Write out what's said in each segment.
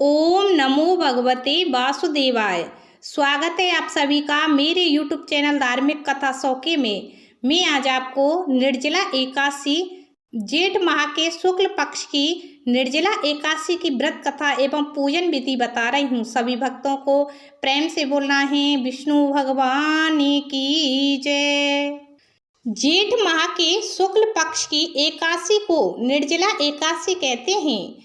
ओम नमो भगवते वासुदेवाय। स्वागत है आप सभी का मेरे YouTube चैनल धार्मिक कथा सौखे में। मैं आज आपको निर्जला एकादशी जेठ माह के शुक्ल पक्ष की निर्जला एकादशी की व्रत कथा एवं पूजन विधि बता रही हूँ। सभी भक्तों को प्रेम से बोलना है विष्णु भगवान की जय। जेठ माह के शुक्ल पक्ष की एकादशी को निर्जला एकादशी कहते हैं।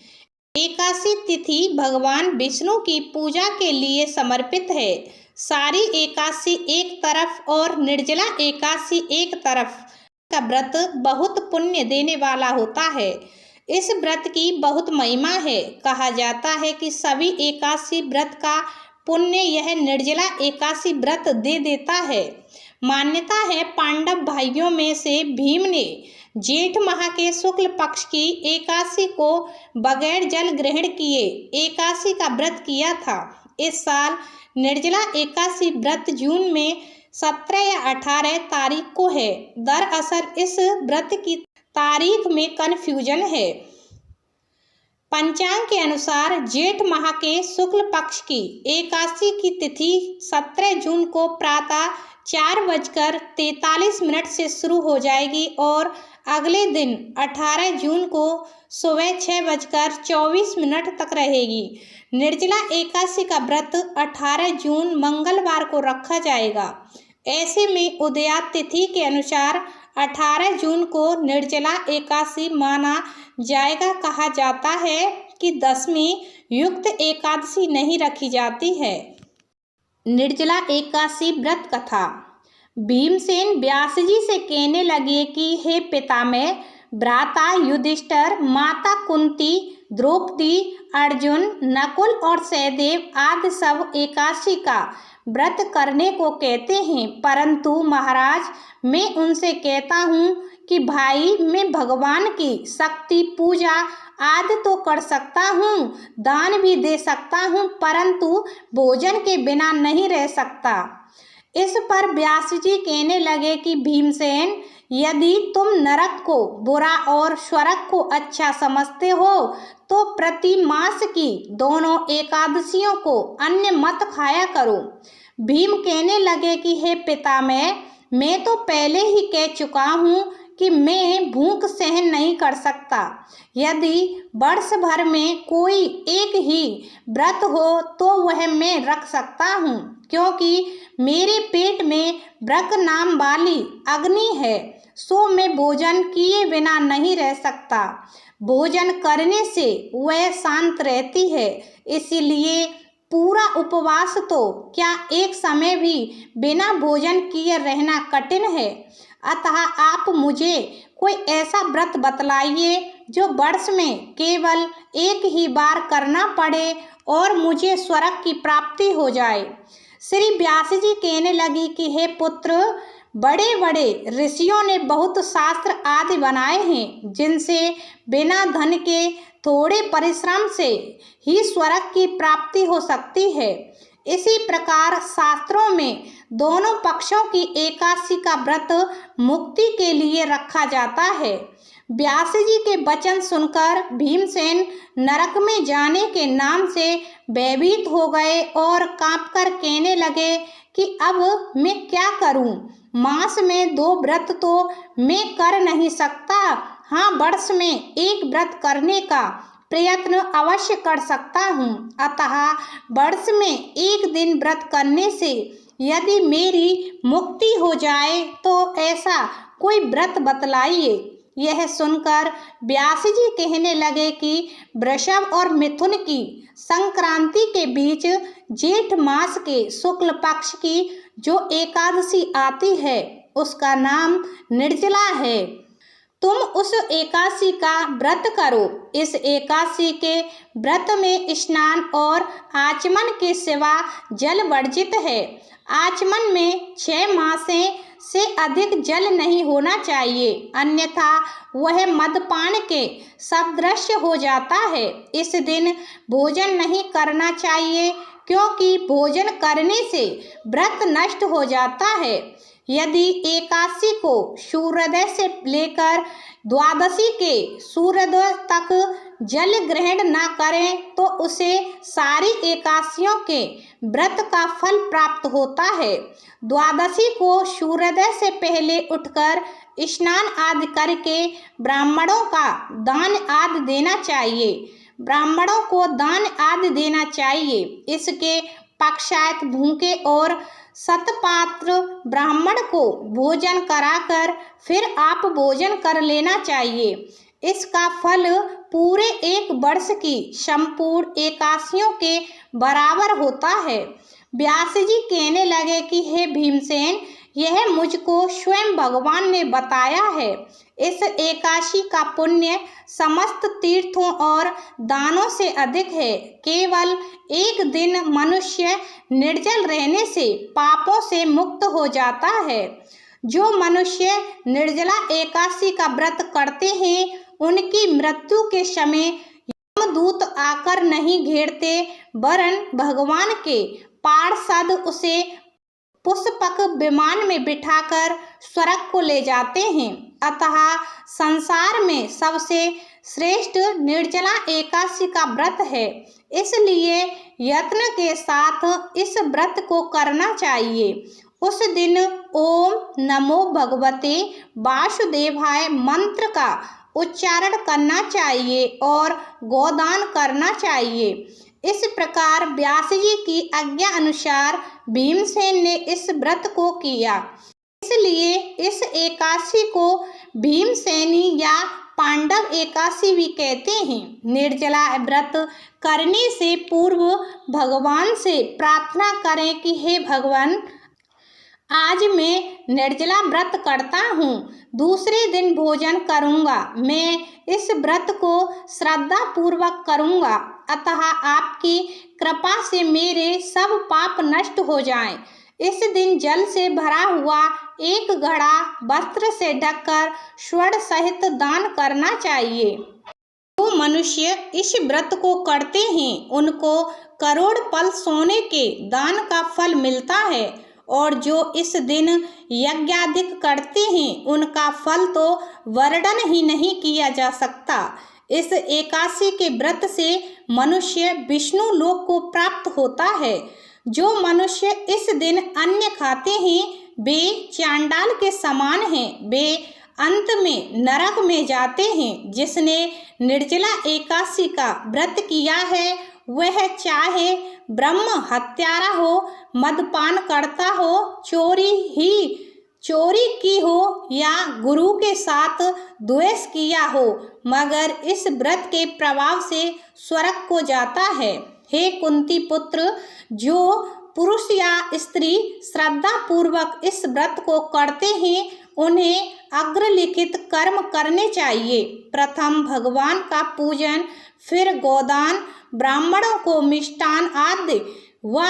एकादशी तिथि भगवान विष्णु की पूजा के लिए समर्पित है। सारी एकादशी एक तरफ और निर्जला एकादशी एक तरफ का व्रत बहुत पुण्य देने वाला होता है। इस व्रत की बहुत महिमा है। कहा जाता है कि सभी एकादशी व्रत का पुण्य यह निर्जला एकादशी व्रत दे देता है। मान्यता है पांडव भाइयों में से भीम ने जेठ माह के शुक्ल पक्ष की एकादशी को बगैर जल ग्रहण किए एकादशी का व्रत किया था। इस साल निर्जला एकादशी व्रत जून में 17 या 18 तारीख को है। दरअसल इस व्रत की तारीख में कन्फ्यूजन है। पंचांग के अनुसार जेठ माह के शुक्ल पक्ष की एकादशी की तिथि 17 जून को प्रातः 4:43 से शुरू हो जाएगी और अगले दिन 18 जून को सुबह 6:24 तक रहेगी। निर्जला एकादशी का व्रत 18 जून मंगलवार को रखा जाएगा। ऐसे में उदयात तिथि के अनुसार 18 जून को निर्जला एकादशी माना जाएगा। कहा जाता है कि 10वीं युक्त एकादशी नहीं रखी जाती है। निर्जला एकादशी व्रत कथा। भीमसेन व्यास जी से कहने लगे कि हे पितामह, भ्राता युधिष्ठिर, माता कुंती, द्रौपदी, अर्जुन, नकुल और सहदेव आदि सब एकादशी का व्रत करने को कहते हैं, परंतु महाराज मैं उनसे कहता हूँ कि भाई मैं भगवान की शक्ति पूजा आदि तो कर सकता हूँ, दान भी दे सकता हूँ, परंतु भोजन के बिना नहीं रह सकता। इस पर व्यास जी कहने लगे कि भीमसेन, यदि तुम नरक को बुरा और स्वर्ग को अच्छा समझते हो तो प्रति मास की दोनों एकादशियों को अन्न मत खाया करो। भीम कहने लगे कि हे पितामह, मैं तो पहले ही कह चुका हूँ कि मैं भूख सहन नहीं कर सकता। यदि वर्ष भर में कोई एक ही व्रत हो तो वह मैं रख सकता हूँ, क्योंकि मेरे पेट में व्रत नाम वाली अग्नि है, सो मैं भोजन किए बिना नहीं रह सकता। भोजन करने से वह शांत रहती है, इसीलिए पूरा उपवास तो क्या एक समय भी बिना भोजन किए रहना कठिन है। अतः आप मुझे कोई ऐसा व्रत बतलाइए जो वर्ष में केवल एक ही बार करना पड़े और मुझे स्वर्ग की प्राप्ति हो जाए। श्री व्यास जी कहने लगी कि हे पुत्र, बड़े बड़े ऋषियों ने बहुत शास्त्र आदि बनाए हैं, जिनसे बिना धन के थोड़े परिश्रम से ही स्वर्ग की प्राप्ति हो सकती है। इसी प्रकार शास्त्रों में दोनों पक्षों की एकादशी का व्रत मुक्ति के लिए रखा जाता है। व्यास जी के वचन सुनकर भीमसेन नरक में जाने के नाम से भयभीत हो गए और कांपकर कहने लगे कि अब मैं क्या करूं? मास में 2 व्रत तो मैं कर नहीं सकता। हाँ, वर्ष में एक व्रत करने का प्रयत्न अवश्य कर सकता हूँ। अतः वर्ष में एक दिन व्रत करने से यदि मेरी मुक्ति हो जाए तो ऐसा कोई व्रत बतलाइए। यह सुनकर व्यास जी कहने लगे कि वृषभ और मिथुन की संक्रांति के बीच जेठ मास के शुक्ल पक्ष की जो एकादशी आती है उसका नाम निर्जला है। तुम उस एकादशी का व्रत करो। इस एकादशी के व्रत में स्नान और आचमन के सिवा जल वर्जित है। आचमन में 6 मासे से अधिक जल नहीं होना चाहिए, अन्यथा वह मदपान के सदृश हो जाता है। इस दिन भोजन नहीं करना चाहिए, क्योंकि भोजन करने से व्रत नष्ट हो जाता है। यदि एकादशी को सूर्योदय से लेकर द्वादशी के सूर्योदय तक जल ग्रहण न करें तो उसे सारी एकादशियों के व्रत का फल प्राप्त होता है। द्वादशी को सूर्योदय से पहले उठकर स्नान आदि करके ब्राह्मणों का दान आदि देना चाहिए। ब्राह्मणों को दान आदि देना चाहिए। इसके पश्चात भूखे और सतपात्र ब्राह्मण को भोजन कराकर फिर आप भोजन कर लेना चाहिए। इसका फल पूरे एक वर्ष की संपूर्ण एकादशियों के बराबर होता है। व्यास जी कहने लगे कि हे भीमसेन, यह मुझको स्वयं भगवान ने बताया है। इस एकादशी का पुण्य समस्त तीर्थों और दानों से अधिक है। केवल एक दिन मनुष्य निर्जल रहने से पापों से मुक्त हो जाता है। जो मनुष्य निर्जला एकादशी का व्रत करते हैं उनकी मृत्यु के समय यमदूत आकर नहीं घेरते, वरन भगवान के पार्षद उसे पुष्पक विमान में बिठाकर स्वर्ग को ले जाते हैं। अतः संसार में सबसे श्रेष्ठ निर्जला एकादशी का व्रत है। इसलिए यत्न के साथ इस व्रत को करना चाहिए। उस दिन ओम नमो भगवते वासुदेवाय मंत्र का उच्चारण करना चाहिए और गोदान करना चाहिए। इस प्रकार व्यास जी की आज्ञा अनुसार भीमसेन ने इस व्रत को किया। इसलिए इस एकादशी को भीमसेनी या पांडव एकादशी भी कहते हैं। निर्जला व्रत करने से पूर्व भगवान से प्रार्थना करें कि हे भगवान, आज मैं निर्जला व्रत करता हूँ, दूसरे दिन भोजन करूँगा। मैं इस व्रत को श्रद्धा पूर्वक करूँगा, अतः आपकी कृपा से मेरे सब पाप नष्ट हो जाएं। इस दिन जल से भरा हुआ एक घड़ा वस्त्र से ढककर स्वर्ण सहित दान करना चाहिए। जो मनुष्य इस व्रत को करते हैं उनको करोड़ पल सोने के दान का फल मिलता है, और जो इस दिन यज्ञादिक करते हैं उनका फल तो वर्णन ही नहीं किया जा सकता। इस एकादशी के व्रत से मनुष्य विष्णु लोक को प्राप्त होता है। जो मनुष्य इस दिन अन्न खाते हैं वे चांडाल के समान हैं, वे अंत में नरक में जाते हैं। जिसने निर्जला एकादशी का व्रत किया है वह चाहे ब्रह्म हत्यारा हो, मदपान करता हो, चोरी की हो या गुरु के साथ द्वेष किया हो, मगर इस व्रत के प्रभाव से स्वर्ग को जाता है। हे कुंती पुत्र, जो पुरुष या स्त्री श्रद्धा पूर्वक इस व्रत को करते हैं उन्हें अग्रलिखित कर्म करने चाहिए। प्रथम भगवान का पूजन, फिर गोदान, ब्राह्मणों को मिष्टान आदि व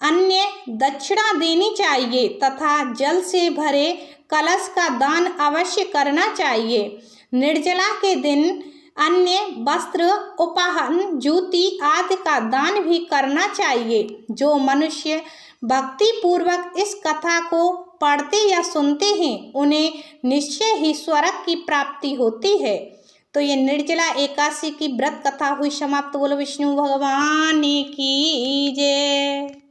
अन्य दक्षिणा देनी चाहिए तथा जल से भरे कलश का दान अवश्य करना चाहिए। निर्जला के दिन अन्य वस्त्र, उपहार, जूती आदि का दान भी करना चाहिए। जो मनुष्य भक्ति पूर्वक इस कथा को पढ़ते या सुनते हैं उन्हें निश्चय ही स्वर्ग की प्राप्ति होती है। तो ये निर्जला एकादशी की व्रत कथा हुई समाप्त। बोलो विष्णु भगवान की जय।